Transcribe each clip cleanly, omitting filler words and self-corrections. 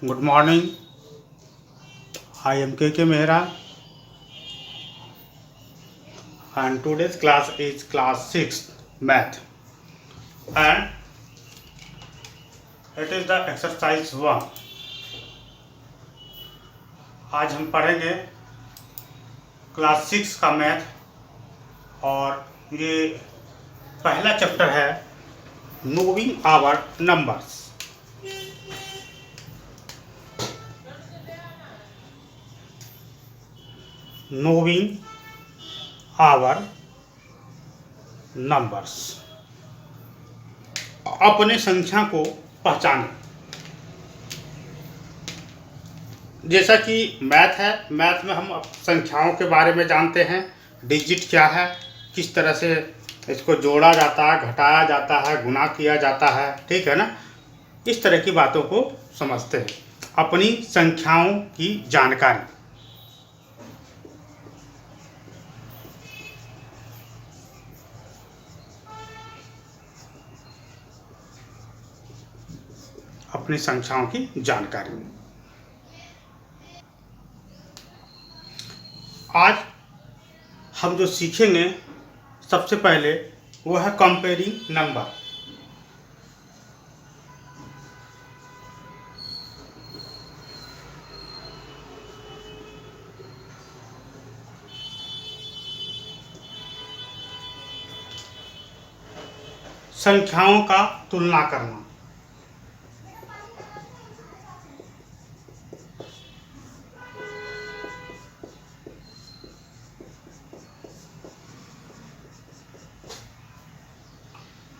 Good morning. I am K. K. Mehra, and today's class is class 6 math, and it is the exercise 1. आज हम पढ़ेंगे class 6 का math और ये पहला चैप्टर है knowing our numbers. Knowing our numbers, अपने संख्या को पहचानें। जैसा कि मैथ है, मैथ में हम संख्याओं के बारे में जानते हैं, डिजिट क्या है, किस तरह से इसको जोड़ा जाता है, घटाया जाता है, गुणा किया जाता है, ठीक है ना। इस तरह की बातों को समझते हैं, अपनी संख्याओं की जानकारी। अपनी संख्याओं की जानकारी। आज हम जो सीखेंगे सबसे पहले वो है कंपेयरिंग नंबर। संख्याओं का तुलना करना।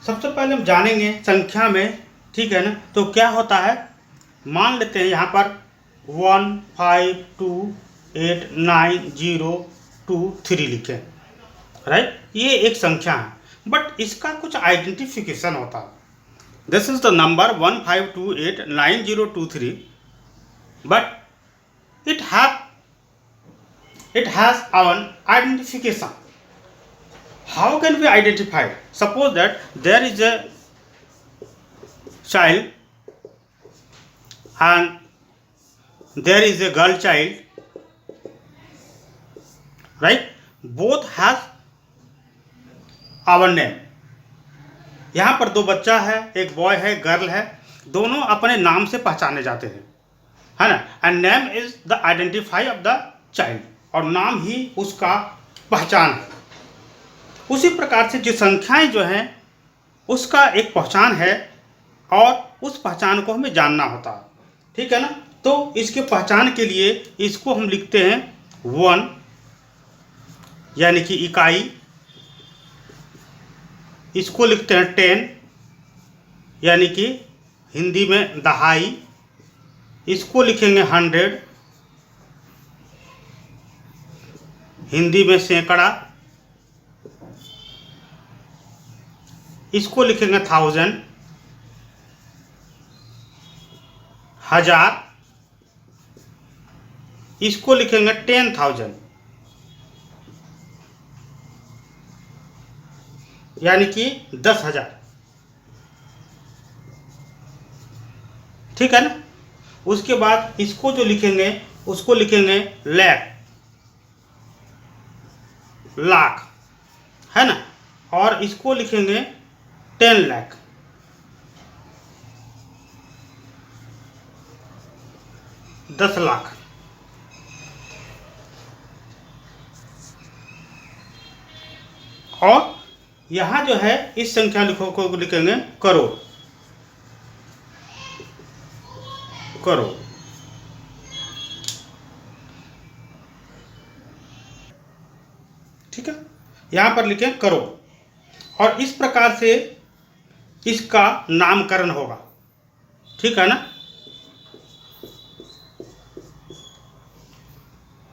सबसे पहले हम जानेंगे संख्या में, ठीक है ना। तो क्या होता है, मान लेते हैं यहाँ पर 1 5 2 8 9 0 2 3 लिखें, राइट। ये एक संख्या है, बट इसका कुछ आइडेंटिफिकेशन होता है। This is the number 1 5 2 8 9 0 2 3, but it has an identification. How can we identify? Suppose that there is a child and there is a girl child, right? Both has our name. यहाँ पर दो बच्चा है, एक boy है, girl है, दोनों अपने नाम से पहचाने जाते हैं, है ना। And name is the identify of the child, और नाम ही उसका पहचान है। उसी प्रकार से जो संख्याएं जो हैं उसका एक पहचान है, और उस पहचान को हमें जानना होता है, ठीक है ना। तो इसके पहचान के लिए इसको हम लिखते हैं 1, यानी कि इकाई। इसको लिखते हैं 10, यानी कि हिंदी में दहाई। इसको लिखेंगे 100, हिंदी में सैकड़ा। इसको लिखेंगे 1000, 1000। इसको लिखेंगे 10,000, यानी कि 10,000, ठीक है ना। उसके बाद इसको जो लिखेंगे उसको लिखेंगे लाख, है ना। और इसको लिखेंगे 10 लाख, 10 लाख। और यहाँ जो है इस संख्या लिखो को लिखेंगे करोड़, करोड़, ठीक है। यहाँ पर लिखें करोड़, और इस प्रकार से इसका नामकरण होगा, ठीक है ना।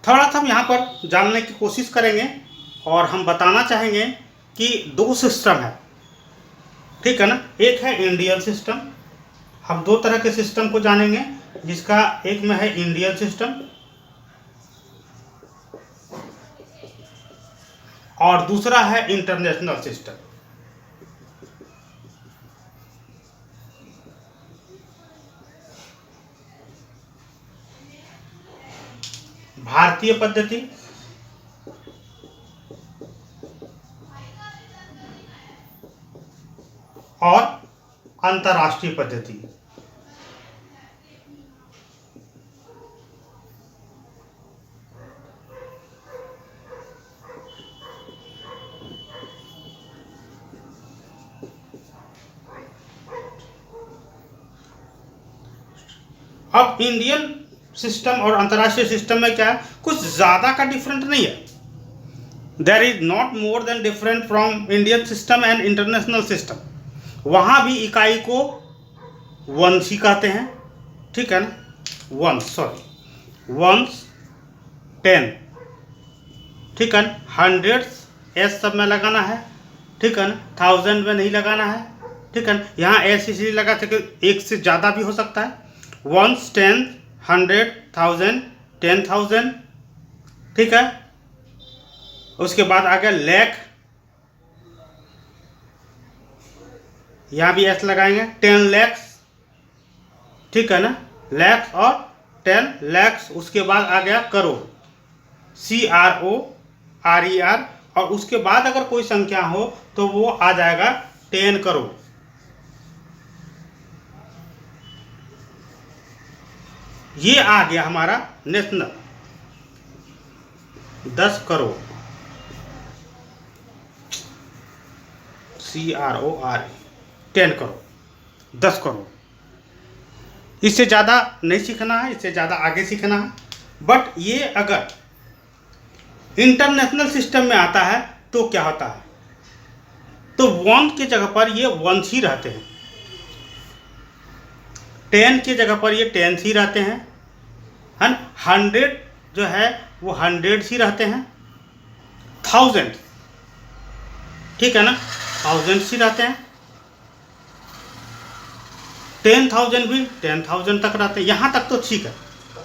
थोड़ा सा हम यहाँ पर जानने की कोशिश करेंगे, और हम बताना चाहेंगे कि दो सिस्टम है, ठीक है ना। एक है इंडियन सिस्टम। हम दो तरह के सिस्टम को जानेंगे, जिसका एक में है इंडियन सिस्टम और दूसरा है इंटरनेशनल सिस्टम। भारतीय पद्धति और अंतर्राष्ट्रीय पद्धति। अब इंडियन सिस्टम और अंतर्राष्ट्रीय सिस्टम में क्या है, कुछ ज़्यादा का डिफरेंट नहीं है। There is not more than different from Indian system and international system. वहाँ भी इकाई को वंश ही कहते हैं, ठीक है ना, वंश, वंश 10, ठीक है ना, हंड्रेड्स एस सब में लगाना है, ठीक है ना, थाउजेंड में नहीं लगाना है, ठीक है ना। यहाँ एस इसलिए लगा था कि एक से ज़्यादा भी हो सकता है, वंस, 10, 100, 1000, 10,000, ठीक है। उसके बाद आ गया लैख, यहाँ भी एस लगाएंगे, 10 लैक्स, ठीक है ना, लैक्स और 10 लैक्स। उसके बाद आ गया करोड़, CRORER, और उसके बाद अगर कोई संख्या हो तो वो आ जाएगा 10 करोड़। ये आ गया हमारा नेशनल, 10 करोड़, CRORE, 10 करोड़, 10 करोड़। इससे ज़्यादा नहीं सीखना है, इससे ज़्यादा आगे सीखना है। बट ये अगर इंटरनेशनल सिस्टम में आता है तो क्या होता है, तो 1 की जगह पर ये 1 ही रहते हैं, 10 की जगह पर ये 10 ही रहते हैं, है ना, 100 जो है वो 100 ही रहते हैं, 1000, ठीक है ना, 1000 ही रहते हैं, 10,000 भी 10,000 तक रहते हैं। यहाँ तक तो ठीक है।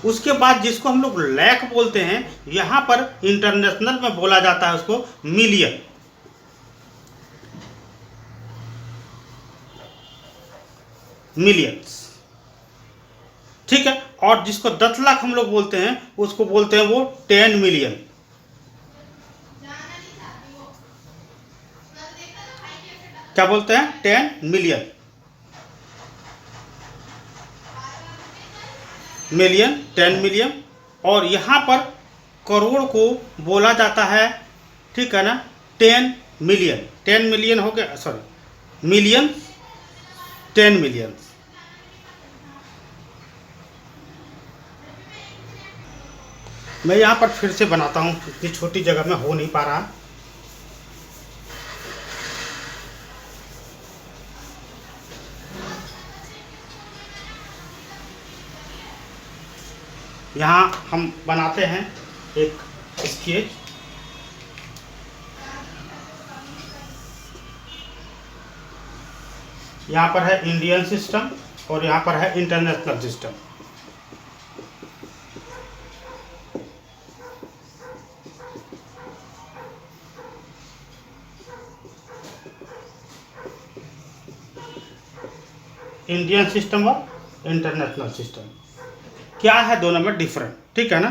उसके बाद जिसको हम लोग लैख बोलते हैं, यहाँ पर इंटरनेशनल में बोला जाता है उसको मिलियन, मिलियंस, ठीक है। और जिसको 10 लाख हम लोग बोलते हैं उसको बोलते हैं वो 10 मिलियन। क्या बोलते हैं, 10 मिलियन, मिलियन, 10 मिलियन। और यहाँ पर करोड़ को बोला जाता है, ठीक है ना, 10 मिलियन, 10 मिलियन हो गया, सॉरी, मिलियन, 10 मिलियन। मैं यहाँ पर फिर से बनाता हूँ, इतनी छोटी जगह में हो नहीं पा रहा। यहाँ हम बनाते हैं एक स्केच, यहाँ पर है इंडियन सिस्टम और यहाँ पर है इंटरनेशनल सिस्टम। इंडियन सिस्टम और इंटरनेशनल सिस्टम, क्या है दोनों में डिफरेंट, ठीक है ना।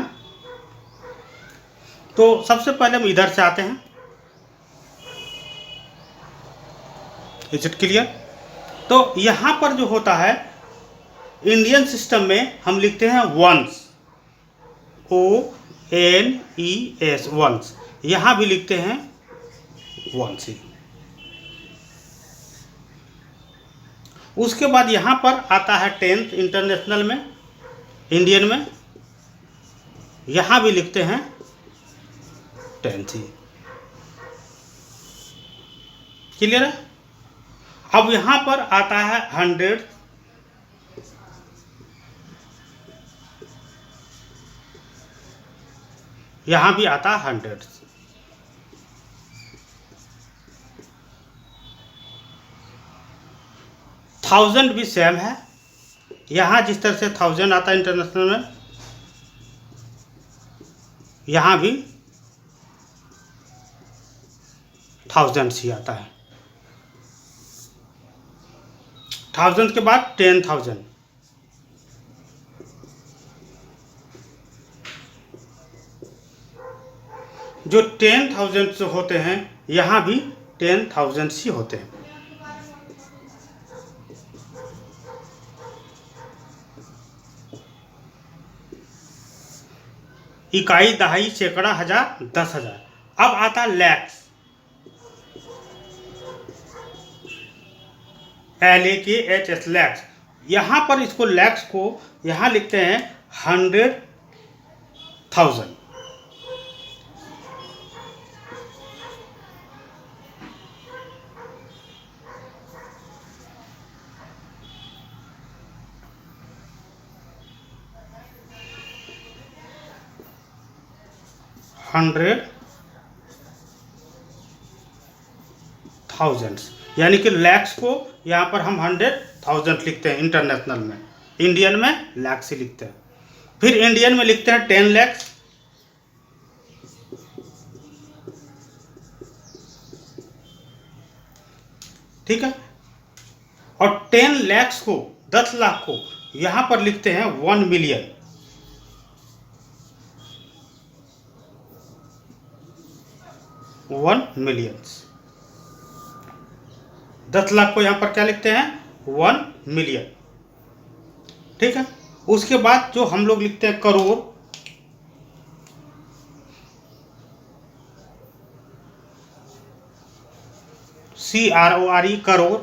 तो सबसे पहले हम इधर से आते हैं, इज इट क्लियर। तो यहाँ पर जो होता है इंडियन सिस्टम में हम लिखते हैं वंस, ONES, वंस। यहाँ भी लिखते हैं वंस ही। उसके बाद यहाँ पर आता है 10th इंटरनेशनल में, इंडियन में, यहाँ भी लिखते हैं 10th ही। क्लियर है। अब यहाँ पर आता है 100, यहाँ भी आता है 100। थाउजेंड भी सेम है, यहाँ जिस तरह से 1000 आता है इंटरनेशनल में, यहाँ भी 1000 ही आता है। 1000 के बाद 10,000, जो 10,000 होते हैं यहाँ भी 10,000 ही होते हैं। इकाई, दहाई, सैकड़ा, हजार, 10,000। अब आता लैक्स, LAKHS, लैक्स। यहाँ पर इसको लैक्स को यहाँ लिखते हैं 100,000। यानी कि लैक्स को यहाँ पर हम 100,000 लिखते हैं इंटरनेशनल में, इंडियन में लैक्स ही लिखते हैं। फिर इंडियन में लिखते हैं 10 लैक्स, ठीक है। और 10 लैक्स को, 10 लाख को यहाँ पर लिखते हैं 1 मिलियन। One millions. 10 लाख को यहाँ पर क्या लिखते हैं? 1 मिलियन, ठीक है। उसके बाद जो हम लोग लिखते हैं करोड़, CRORE, करोड़,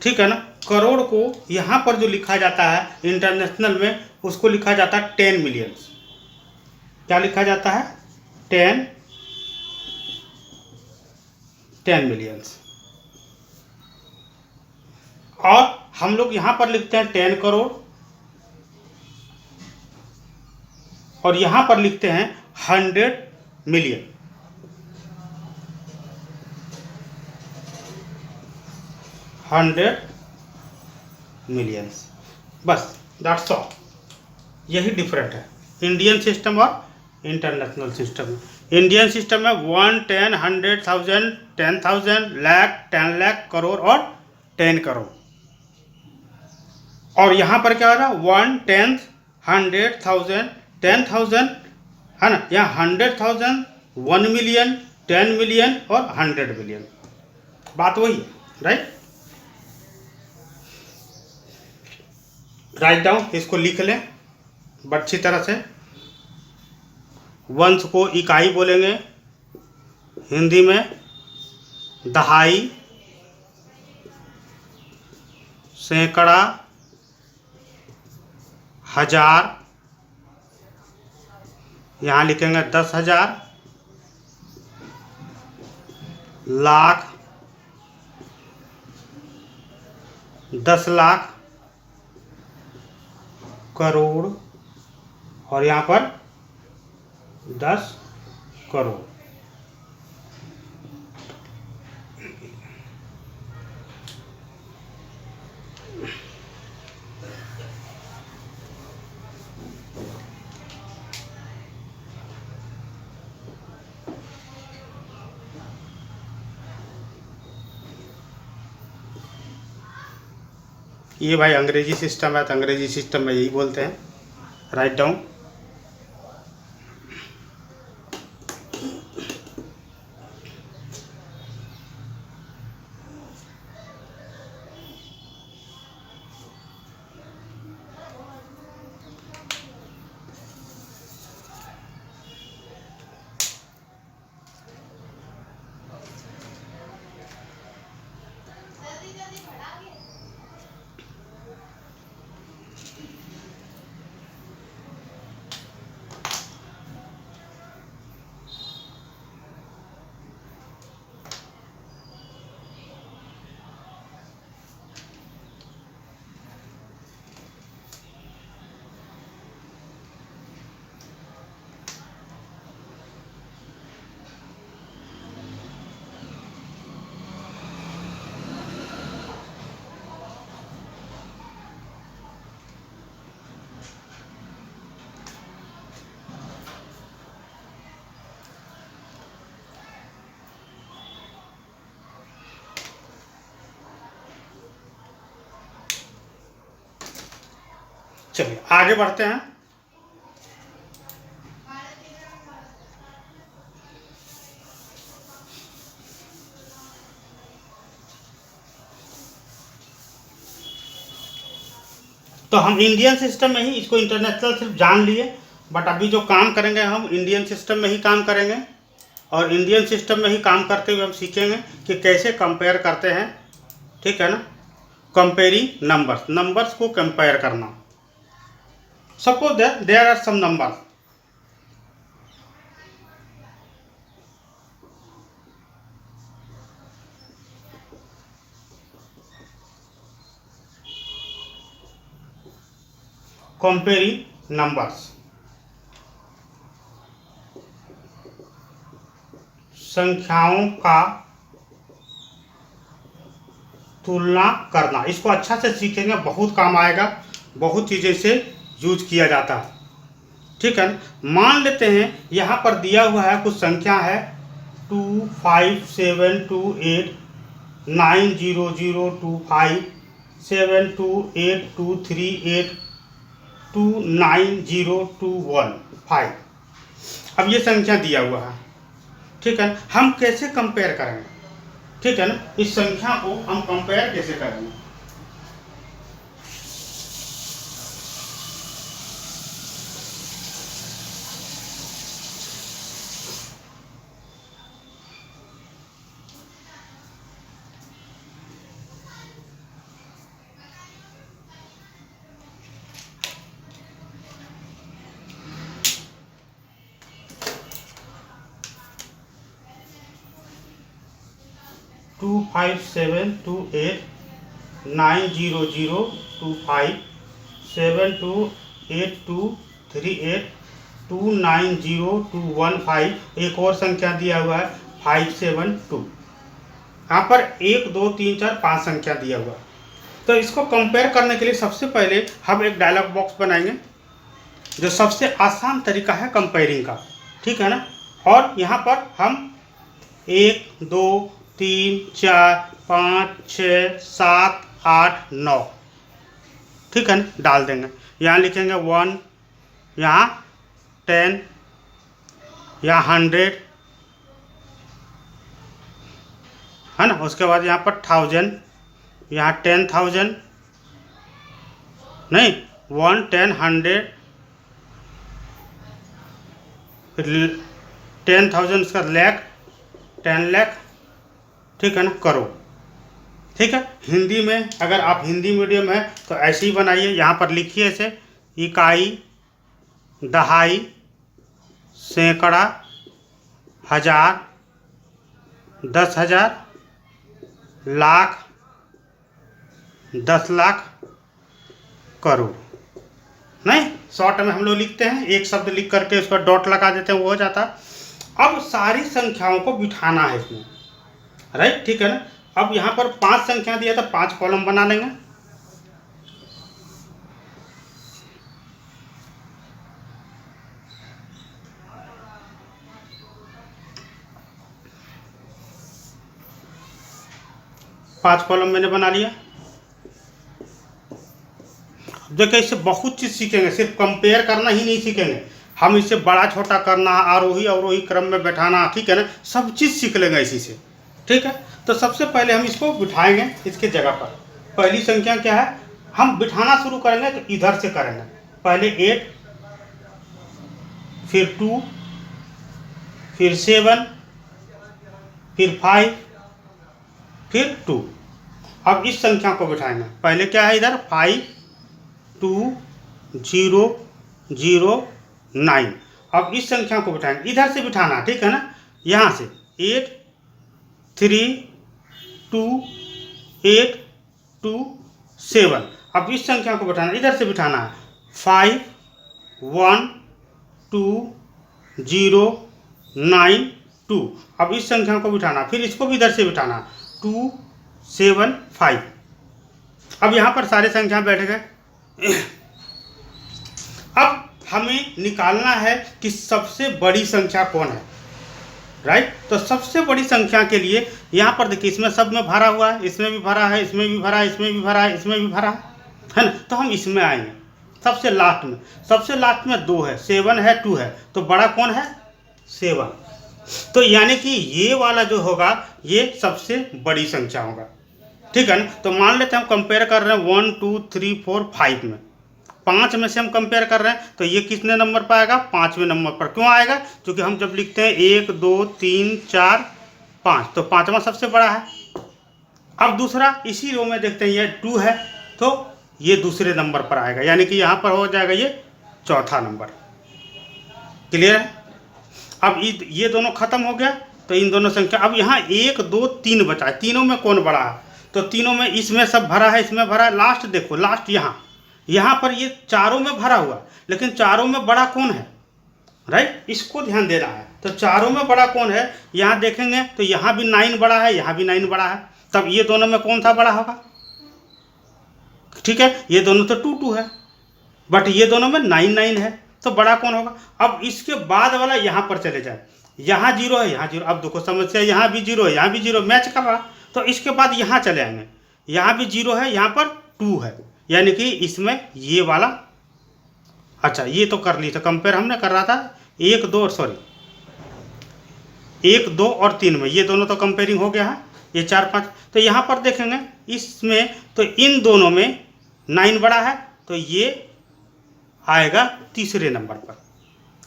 ठीक है ना। करोड़ को यहाँ पर जो लिखा जाता है इंटरनेशनल में, उसको लिखा जाता है 10 मिलियंस। क्या लिखा जाता है? 10 मिलियंस। और हम लोग यहाँ पर लिखते हैं 10 करोड़, और यहाँ पर लिखते हैं 100 मिलियन। 100 मिलियंस, बस, दैट्स ऑल। यही डिफरेंट है इंडियन सिस्टम और इंटरनेशनल सिस्टम। इंडियन सिस्टम में 1, 10, 100,000, 10,000, लाख, 10 लाख, करोड़ और 10 करोड़। और यहाँ पर क्या हो रहा है? 1, 10, 100,000, 10,000, है ना। यहाँ 100,000, 1 मिलियन, 10 मिलियन और 100 मिलियन। बात वही है, राइट। राइट डाउन, इसको लिख लें अच्छी तरह से। वंश को इकाई बोलेंगे हिंदी में, दहाई, सैकड़ा, हजार, यहाँ लिखेंगे 10,000, लाख, 10 लाख, करोड़, और यहाँ पर 10 करोड़। ये भाई अंग्रेजी सिस्टम है, तो अंग्रेजी सिस्टम में यही बोलते हैं। Write down. चलिए आगे बढ़ते हैं। तो हम इंडियन सिस्टम में ही इसको इंटरनेशनल सिर्फ जान लिए, बट अभी जो काम करेंगे हम इंडियन सिस्टम में ही काम करेंगे, और इंडियन सिस्टम में ही काम करते हुए हम सीखेंगे कि कैसे कंपेयर करते हैं, ठीक है ना। कंपेयरिंग नंबर्स, नंबर्स को कंपेयर करना। Suppose that there are some numbers, comparing numbers, संख्याओं का तुलना करना। इसको अच्छा से सीखेंगे, बहुत काम आएगा, बहुत चीज़ें से यूज किया जाता है, ठीक है। मान लेते हैं यहाँ पर दिया हुआ है कुछ संख्या है 2 5 7 2 8 9 0 0 2 5 7 2 8 2 3 8 2 9 0 2 1 5। अब ये संख्या दिया हुआ है, ठीक है। हम कैसे कंपेयर करेंगे, ठीक है ना, इस संख्या को हम कंपेयर कैसे करेंगे। टू 5 7 2 8 9 0 0 2 5 7 2 8 2 3 8 2 9 0 2 1 5। एक और संख्या दिया हुआ है 5 7 2। यहाँ पर 1 2 3 4 5 संख्या दिया हुआ है। तो इसको कंपेयर करने के लिए सबसे पहले हम एक डायलॉग बॉक्स बनाएंगे, जो सबसे आसान तरीका है कंपेयरिंग का, ठीक है ना। और यहाँ पर हम 1 2 3 4 5 6 7 8 9, ठीक है ना, डाल देंगे। यहाँ लिखेंगे 1, यहाँ 10, यहाँ 100, है ना। उसके बाद यहाँ पर 1000, यहाँ 10,000, नहीं 1 10 100, फिर 10,000 उसका लाख, 10 लाख, ठीक है ना, करो, ठीक है। हिंदी में अगर आप हिंदी मीडियम है तो ऐसे ही बनाइए, यहाँ पर लिखिए ऐसे इकाई, दहाई, सैकड़ा, हजार, 10,000, लाख, 10 लाख, करोड़। नहीं, शॉर्ट में हम लोग लिखते हैं, एक शब्द लिख करके उस पर डॉट लगा देते हैं, वो हो जाता। अब सारी संख्याओं को बिठाना है इसमें, राइट, ठीक है ना। अब यहाँ पर 5 संख्या दिया था, 5 कॉलम बना लेंगे। पांच कॉलम मैंने बना लिया। देखिए इससे बहुत चीज़ सीखेंगे, सिर्फ कंपेयर करना ही नहीं सीखेंगे, हम इससे बड़ा छोटा करना, आरोही अवरोही क्रम में बैठाना, ठीक है ना, सब चीज़ सीख लेंगे इसी से, ठीक है। तो सबसे पहले हम इसको बिठाएंगे इसके जगह पर। पहली संख्या क्या है, हम बिठाना शुरू करेंगे तो इधर से करेंगे। पहले 8, फिर 2, फिर 7, फिर 5, फिर 2। अब इस संख्या को बिठाएंगे। पहले क्या है इधर 5 2 0 0 9। अब इस संख्या को बिठाएंगे, इधर से बिठाना, ठीक है ना, यहाँ से 8 3 2 8 2 7। अब इस संख्या को बिठाना, इधर से बिठाना है 5 1 2 0 9 2। अब इस संख्या को बिठाना, फिर इसको भी इधर से बिठाना 2 7 5। अब यहाँ पर सारे संख्या बैठ गए। अब हमें निकालना है कि सबसे बड़ी संख्या कौन है, राइट। तो सबसे बड़ी संख्या के लिए यहाँ पर देखिए, इसमें सब में भरा हुआ है, इसमें भी भरा है, इसमें भी भरा है, इसमें भी भरा है, इसमें भी भरा है ना। तो हम इसमें आएंगे सबसे लास्ट में। सबसे लास्ट में 2 है, 7 है, 2 है, तो बड़ा कौन है 7। तो यानी कि ये वाला जो होगा ये सबसे बड़ी संख्या होगा, ठीक है ना। तो मान लेते हैं हम कंपेयर कर रहे हैं 1 2 3 4 5 में, 5 में से हम कंपेयर कर रहे हैं तो ये कितने नंबर पर आएगा, 5वें नंबर पर। क्यों आएगा, क्योंकि हम जब लिखते हैं 1 2 3 4 5 तो 5वां सबसे बड़ा है। अब दूसरा इसी रो में देखते हैं ये 2 है तो ये दूसरे नंबर पर आएगा, यानी कि यहाँ पर हो जाएगा ये चौथा नंबर। क्लियर है। अब ये दोनों खत्म हो गया तो इन दोनों संख्या, अब यहाँ 1 2 3 बचा है, तीनों में कौन बड़ा है, तो तीनों में इसमें सब भरा है, इसमें भरा है। लास्ट देखो, लास्ट यहाँ पर ये चारों में भरा हुआ, लेकिन चारों में बड़ा कौन है, राइट, इसको ध्यान देना है। तो चारों में बड़ा कौन है, यहाँ देखेंगे तो यहाँ भी 9 बड़ा है, यहाँ भी 9 बड़ा है, तब ये दोनों में कौन सा बड़ा होगा, ठीक है, ये दोनों तो 2 2 है, बट ये दोनों में 9 9 है, तो बड़ा कौन होगा। अब इसके बाद वाला यहाँ पर चले जाए, यहाँ 0 है, यहाँ 0, अब देखो समस्या, यहाँ भी 0 है, यहाँ भी 0 मैच कर रहा, तो इसके बाद यहाँ चले आएंगे, यहाँ भी 0 है, यहाँ पर 2 है, यानी कि इसमें ये वाला, अच्छा ये तो कर ली था कंपेयर, हमने कर रहा था 1 2 सॉरी 1 2 और 3 में, ये दोनों तो कंपेयरिंग हो गया है, ये 4 5, तो यहाँ पर देखेंगे इसमें तो इन दोनों में 9 बड़ा है, तो ये आएगा तीसरे नंबर पर।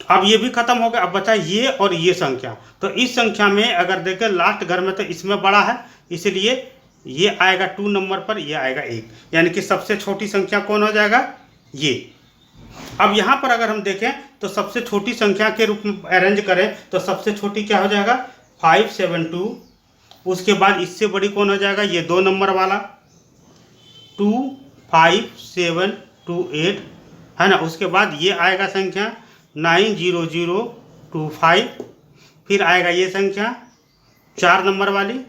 अब ये भी खत्म हो गया, अब बचा ये और ये संख्या, तो इस संख्या में अगर देखें लास्ट घर में तो इसमें बड़ा है, इसलिए ये आएगा 2 नंबर पर, ये आएगा 1, यानी कि सबसे छोटी संख्या कौन हो जाएगा, ये। अब यहाँ पर अगर हम देखें तो सबसे छोटी संख्या के रूप में अरेंज करें तो सबसे छोटी क्या हो जाएगा 572, उसके बाद इससे बड़ी कौन हो जाएगा, ये 2 नंबर वाला 25728 है ना, उसके बाद ये आएगा संख्या 90025, फिर आएगा ये संख्या 4 नंबर वाली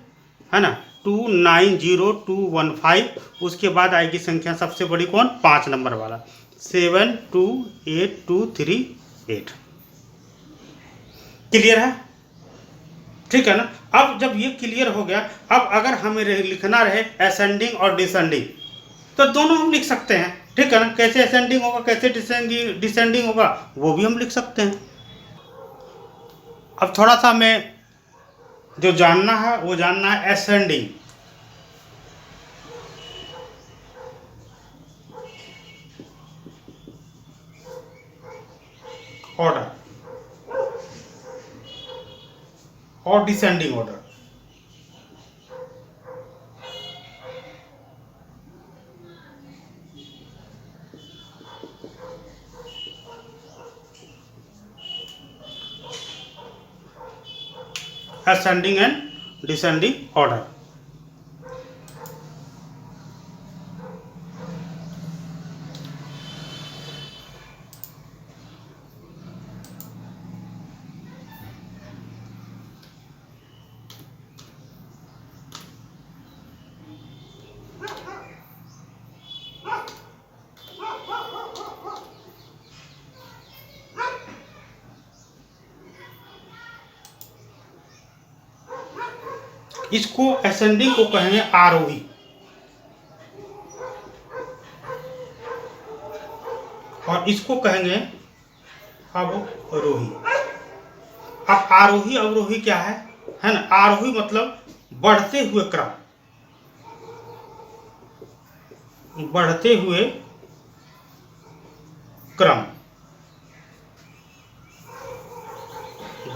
है ना 290215, उसके बाद आएगी संख्या सबसे बड़ी कौन 5 नंबर वाला 728238। क्लियर है, ठीक है ना। अब जब ये क्लियर हो गया, अब अगर हमें लिखना रहे असेंडिंग और डिसेंडिंग तो दोनों हम लिख सकते हैं, ठीक है ना। कैसे असेंडिंग होगा, कैसे डिसेंडिंग होगा, वो भी हम लिख सकते हैं। अब थोड़ा सा हमें जो जानना है वो जानना है असेंडिंग। ऑर्डर और descending order. ascending and descending order। इसको असेंडिंग को कहेंगे आरोही, और इसको कहेंगे अवरोही। अब आरोही अवरोही क्या है ना। आरोही मतलब बढ़ते हुए क्रम, बढ़ते हुए क्रम,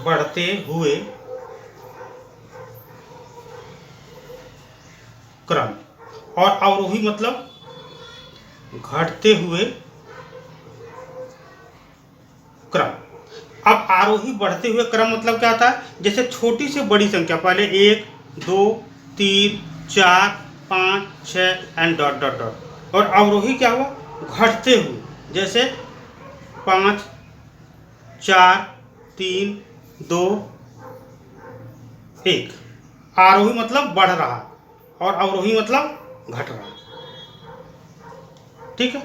बढ़ते हुए क्रम, और अवरोही मतलब घटते हुए क्रम। अब आरोही बढ़ते हुए क्रम मतलब क्या होता है, जैसे छोटी से बड़ी संख्या, पहले 1 2 3 4 5 6 एंड डॉट डॉट डॉट, और अवरोही क्या हुआ घटते हुए, जैसे 5 4 3 2 1। आरोही मतलब बढ़ रहा और अवरोही मतलब घट रहा, ठीक है।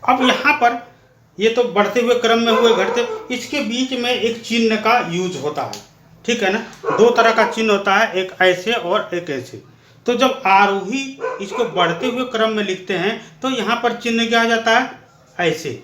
अब यहाँ पर ये तो बढ़ते हुए क्रम में हुए घटते, इसके बीच में एक चिन्ह का यूज होता है, ठीक है ना। दो तरह का चिन्ह होता है, एक ऐसे और एक ऐसे। तो जब आरोही इसको बढ़ते हुए क्रम में लिखते हैं तो यहाँ पर चिन्ह क्या आ जाता है, ऐसे,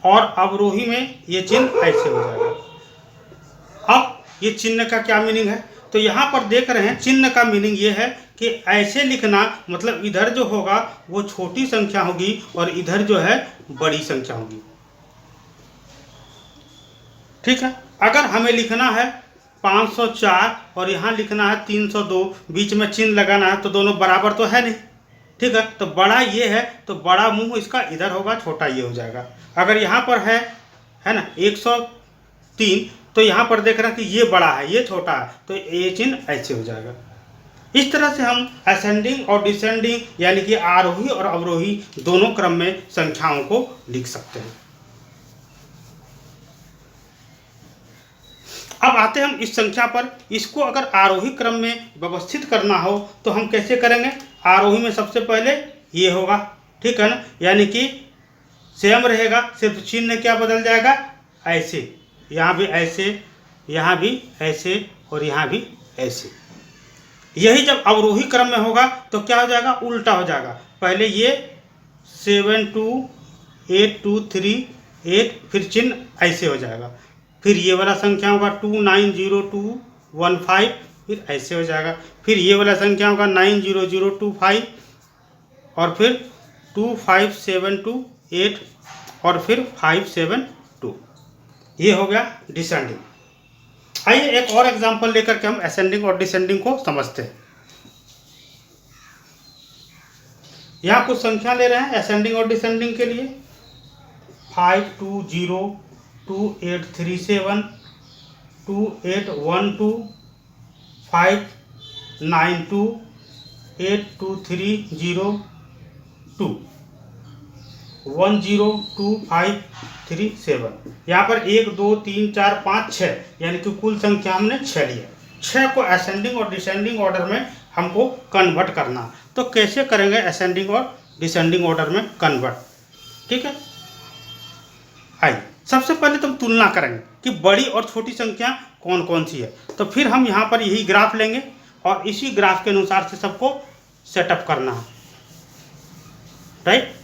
और अवरोही में ये चिन्ह ऐसे हो जाएगा। अब ये चिन्ह का क्या मीनिंग है, तो यहाँ पर देख रहे हैं चिन्ह का मीनिंग ये है कि ऐसे लिखना मतलब इधर जो होगा वो छोटी संख्या होगी और इधर जो है बड़ी संख्या होगी, ठीक है। अगर हमें लिखना है 504 और यहाँ लिखना है 302, बीच में चिन्ह लगाना है तो दोनों बराबर तो है नहीं, ठीक है। तो बड़ा ये है तो बड़ा मुंह इसका इधर होगा, छोटा ये हो जाएगा। अगर यहाँ पर है ना 103, तो यहाँ पर देख रहे हैं कि ये बड़ा है ये छोटा है, तो ये चिन्ह ऐसे हो जाएगा। इस तरह से हम असेंडिंग और डिसेंडिंग यानी कि आरोही और अवरोही दोनों क्रम में संख्याओं को लिख सकते हैं। अब आते हैं हम इस संख्या पर। इसको अगर आरोही क्रम में व्यवस्थित करना हो तो हम कैसे करेंगे। आरोही में सबसे पहले ये होगा, ठीक है ना, यानी कि सेम रहेगा, सिर्फ चिन्ह क्या बदल जाएगा, ऐसे, यहाँ भी ऐसे, यहाँ भी ऐसे और यहाँ भी ऐसे। यही जब अवरोही क्रम में होगा तो क्या हो जाएगा, उल्टा हो जाएगा। पहले ये 7 2 8 2 3 8, फिर चिन्ह ऐसे हो जाएगा। फिर ये वाला संख्या होगा 2 9 0 2 1 5, फिर ऐसे हो जाएगा। फिर ये वाला संख्या होगा 9 0 0 2 5, और फिर 2 5 7 2 8, और फिर 5 7 2। ये हो गया डिसेंडिंग। आइए एक और एग्जांपल लेकर के हम असेंडिंग और डिसेंडिंग को समझते हैं। यहाँ कुछ संख्या ले रहे हैं असेंडिंग और डिसेंडिंग के लिए। 5 2 0 2 8 3 7 2 8 1 2 5 9 2 8 2 3 0 2 1 0 2 5 3 7। यहाँ पर 1 2 3 4 5 6, यानी कि कुल संख्या हमने 6 लिया। 6 को असेंडिंग और डिसेंडिंग ऑर्डर में हमको कन्वर्ट करना। तो कैसे करेंगे असेंडिंग और डिसेंडिंग ऑर्डर में कन्वर्ट, ठीक है। आइए सबसे पहले तो हम तुलना करेंगे कि बड़ी और छोटी संख्या कौन कौन सी है। तो फिर हम यहाँ पर यही ग्राफ लेंगे और इसी ग्राफ के अनुसार से सबको सेटअप करना है, राइट।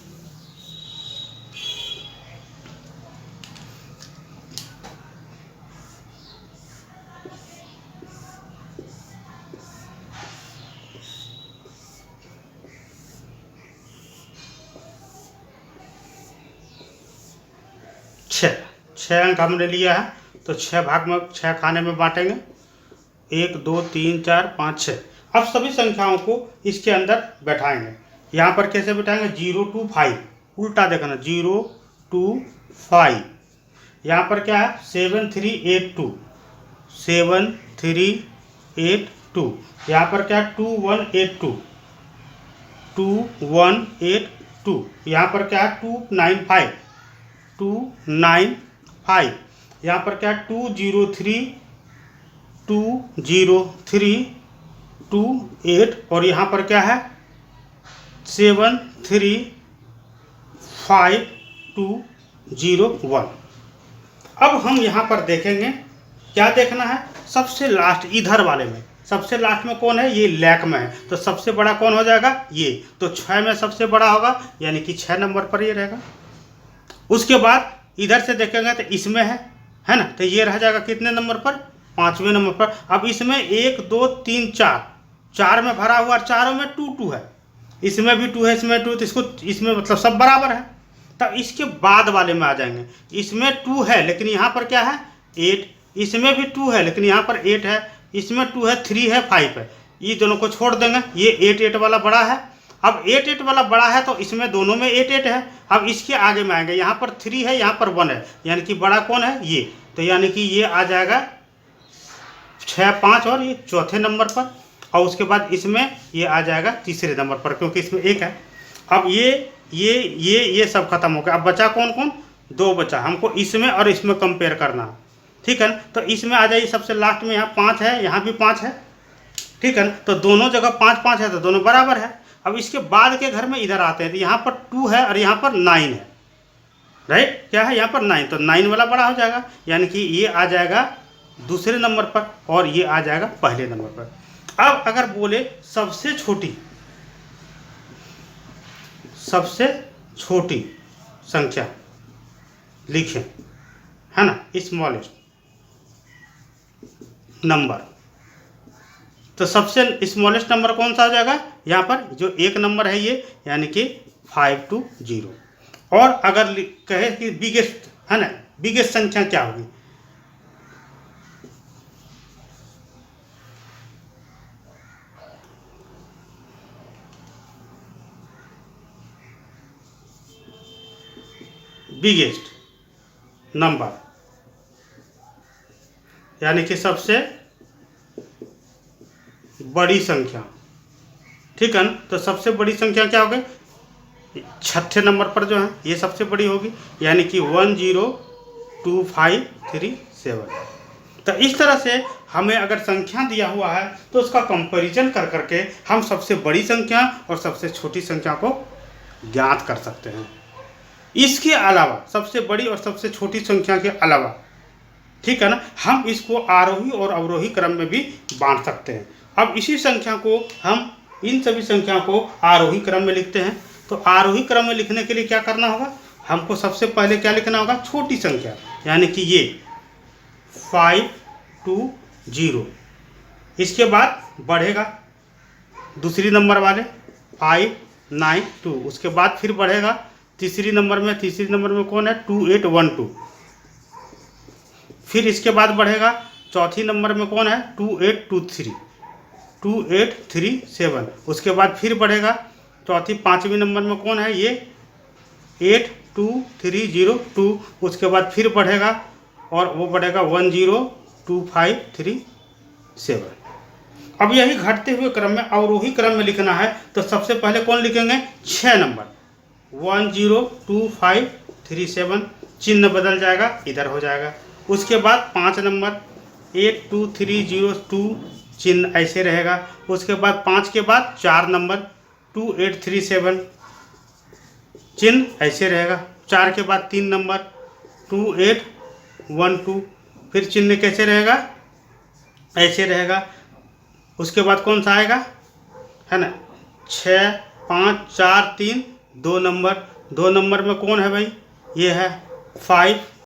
छः अंक हमने लिया है तो 6 भाग में 6 खाने में बांटेंगे। 1 2 3 4 5 6। अब सभी संख्याओं को इसके अंदर बैठाएंगे। यहाँ पर कैसे बैठाएंगे, 0 2 5, उल्टा देखना 0 2 5। यहाँ पर क्या है 7 3 8 2, 7 3 8 2। यहाँ पर क्या है 2 1 8 2, 2 1 8 2। यहाँ पर क्या है 2 9 5, 2 9 5। यहाँ पर क्या है 2 0 3 2 0 3 2 8, और यहाँ पर क्या है 7 3 5 2 0 1। अब हम यहाँ पर देखेंगे क्या देखना है, सबसे लास्ट इधर वाले में सबसे लास्ट में कौन है, ये लैक में है, तो सबसे बड़ा कौन हो जाएगा ये। तो 6 में सबसे बड़ा होगा यानी कि 6 नंबर पर ये रहेगा। उसके बाद इधर से देखेंगे तो इसमें है ना, तो ये रह जाएगा कितने नंबर पर, 5वें नंबर पर। अब इसमें 1 2 3 4 में भरा हुआ, चारों में 2 2 है, इसमें भी 2 है, इसमें 2, तो इसमें मतलब सब बराबर है। तब इसके बाद वाले में आ जाएंगे, इसमें 2 है लेकिन यहाँ पर क्या है 8, इसमें भी 2 है लेकिन यहाँ पर 8 है, इसमें 2 है, 3 है, 5 है, ये दोनों को छोड़ देंगे। ये 8 8 वाला बड़ा है। अब 8 8 वाला बड़ा है तो इसमें दोनों में 8 8 है। अब इसके आगे में आएंगे, यहाँ पर 3 है, यहाँ पर 1 है, यानी कि बड़ा कौन है ये, तो यानी कि ये आ जाएगा 6 5 और ये चौथे नंबर पर, और उसके बाद इसमें ये आ जाएगा तीसरे नंबर पर क्योंकि इसमें 1 है। अब ये सब खत्म हो गया। अब बचा कौन कौन, 2 बचा, हमको इसमें और इसमें कंपेयर करना, ठीक है ना। तो इसमें आ जाइए सबसे लास्ट में, यहाँ 5 है, यहाँ भी 5 है, ठीक है ना। तो दोनों जगह 5 5 है तो दोनों बराबर है। अब इसके बाद के घर में इधर आते हैं तो यहाँ पर 2 है और यहाँ पर 9 है, राइट। क्या है यहाँ पर 9, तो 9 वाला बड़ा हो जाएगा, यानी कि ये आ जाएगा दूसरे नंबर पर और ये आ जाएगा पहले नंबर पर। अब अगर बोले सबसे छोटी संख्या लिखें, है ना, स्मॉलेस्ट नंबर, तो सबसे स्मॉलेस्ट नंबर कौन सा हो जाएगा, यहाँ पर जो एक नंबर है ये, यानी कि 520। और अगर कहे कि बिगेस्ट, है ना, बिगेस्ट संख्या क्या होगी, बिगेस्ट नंबर यानी कि सबसे बड़ी संख्या, ठीक है ना। तो सबसे बड़ी संख्या क्या होगी, छठे नंबर पर जो है ये सबसे बड़ी होगी, यानी कि 102537। तो इस तरह से हमें अगर संख्या दिया हुआ है तो उसका कंपैरिजन कर करके हम सबसे बड़ी संख्या और सबसे छोटी संख्या को ज्ञात कर सकते हैं। इसके अलावा सबसे बड़ी और सबसे छोटी संख्या के अलावा, ठीक है ना, हम इसको आरोही और अवरोही क्रम में भी बांट सकते हैं। अब इसी संख्या को हम इन सभी संख्या को आरोही क्रम में लिखते हैं। तो आरोही क्रम में लिखने के लिए क्या करना होगा, हमको सबसे पहले क्या लिखना होगा, छोटी संख्या, यानी कि ये 520। इसके बाद बढ़ेगा दूसरी नंबर वाले 592, उसके बाद फिर बढ़ेगा तीसरी नंबर में कौन है, 2812। फिर इसके बाद बढ़ेगा चौथी नंबर में कौन है, 2837। उसके बाद फिर बढ़ेगा पांचवी नंबर में कौन है, ये 82302। उसके बाद फिर बढ़ेगा और वो बढ़ेगा 102537। अब यही घटते हुए क्रम में अवरोही क्रम में लिखना है तो सबसे पहले कौन लिखेंगे, 6 नंबर 102537, चिन्ह बदल जाएगा, इधर हो जाएगा। उसके बाद 5 नंबर 82302, चिन्ह ऐसे रहेगा। उसके बाद 5 के बाद 4 नंबर 2837, चिन्ह ऐसे रहेगा। 4 के बाद 3 नंबर 2812, फिर चिन्ह कैसे रहेगा, ऐसे रहेगा। उसके बाद कौन सा आएगा, है ना, 6 5 4 3, 2 नंबर में कौन है भाई, ये है 5